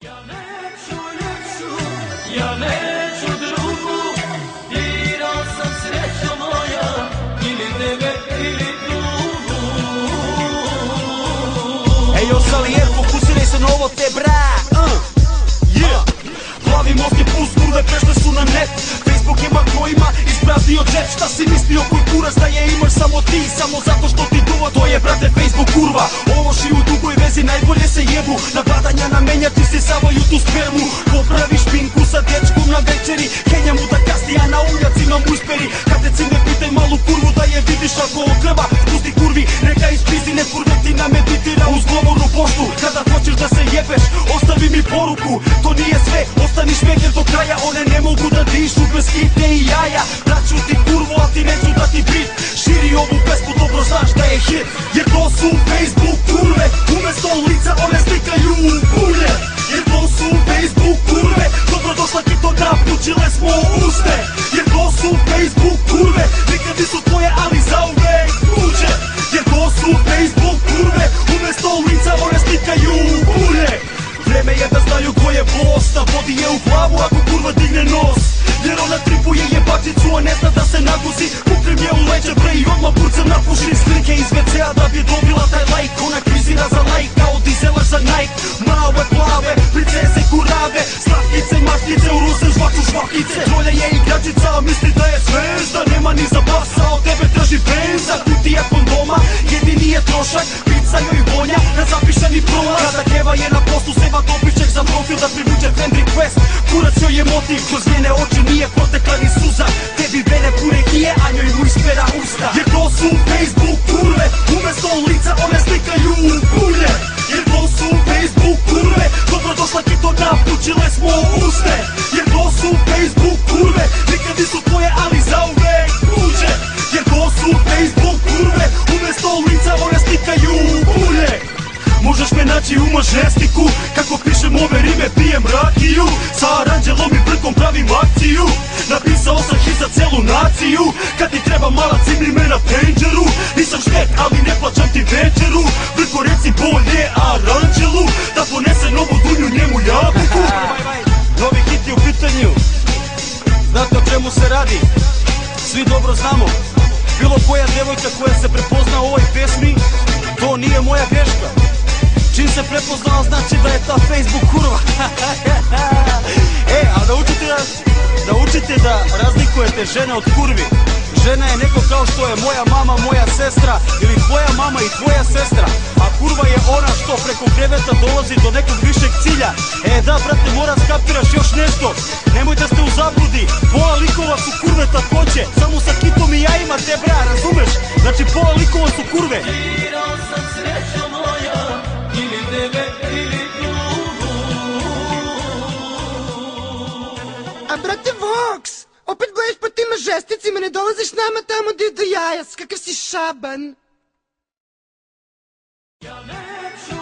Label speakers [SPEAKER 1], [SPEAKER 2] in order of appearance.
[SPEAKER 1] Ja neću ljepšu, ja neću drugu, birao sam srećo moja, ili tebe ili drugu.
[SPEAKER 2] Ejo Salijer, fokusiraj se na ovo te bra. Glavi mozg je pust, kurve prešle su na net. Facebook ima kojima ispraznio džep. Šta si mislio koji kurac da je imaš samo ti, samo zato što ti duva. To je brate Facebook kurva. Ološi u dugoj vezi najbolje se jebu. Napadanja na menjači se savaju tu spermu. Popravi špinku sa dečkom na večeri, Kenja mu da kasni, a na uljacima mu isperi. Kad te cime pitaj malu kurvu da je vidiš ako okreva. Spusti kurvi, neka ispizi, ne kurveti na meditira uz govornu poštu. Kada hoćeš da se jebeš, ostavi mi poruku. To nije sve, ostani šmeker do kraja. One ne mogu da dišu bez hitne i jaja. Daću ti kurvu, a ti neću da ti bit. Širi ovu pesmu, dobro znaš da je hit. Jer to su Facebook kurve, umesto lica one slikaju bulje. Jer to su Facebook kurve, dobrodošla ti to napučile smo uste. Jer to su Facebook kurve, nikad nisu tvoje, ali zauvek tuđe. Jer to su Facebook kurve, umesto lica one slikaju bulje. Vreme je da znaju ko je boss, da vodi je u glavu ako kurva digne nos. Jer ona tripuje jebačicu, a ne zna da se naguzi. Kuprim je u leđe bre i odmah burcem napuši. Slike iz WC-a da bi dobila taj like. Ona kvizira za like kao dizelaš za Nike. Male plave, princeze kurave, slatkice, maškice, u ruze žvaču švakice. Trolja je igračica, a misli da je zvezda. Nema ni za basa, od tebe traži benza. Kutija kondoma, jedini je trošak. Pizza joj vonja, ne zapiše ni prolaz. Kada keva je na poslu, seva dopiček za profil da privuče friend request. Kurac joj je motiv, kroz njene oči nije potekla ni suza. Tebi vene pune kije, a njoj mu ispera usta. Jer to su Facebook kurve, umesto lica one slikaju bulje. Jer to su Facebook kurve, dobrodošla ti to napučile smo uste. Jer to su Facebook kurve, nikad nisu tvoje, ali zauvek tuđe. Jer to su Facebook kurve, umesto lica one slikaju bulje. Možeš me naći u mažestiku, kako pišem ove rime pijem rakiju. Sa aranđelom i brkom pravim akciju, napisao sam hit za celu naciju. Kad ti treba mala cimri me na penđeru, nisam štet ali ne plaćam ti večeru. Brko reci bolje aranđelu, da ponese novu dunju njemu jabuku. Novi hit je u pitanju, znate o čemu se radi, svi dobro znamo. Bilo koja devojka koja se prepozna u ovoj pesmi, to nije moja greška. Čim se prepoznala znači da je ta Facebook kurva. A naučite da razlikujete žene od kurvi. Žena je neko kao što je moja mama, moja sestra, ili tvoja mama i tvoja sestra. A kurva je ona što preko kreveta dolazi do nekog višeg cilja. Da brate, mora skapiraš još nešto. Nemoj da ste u zabludi, pola likova su kurve takođe, samo sa kitom i jajima te bra, razumeš? Znači pola likova su kurve.
[SPEAKER 1] Birao sam srećo moja, ili tebe ili drugu.
[SPEAKER 3] A brate Vox, opet gledaš po tim mažesticima, ne dolaziš nama tamo gdje je do jajas, kakav si šaban.
[SPEAKER 1] Ja neću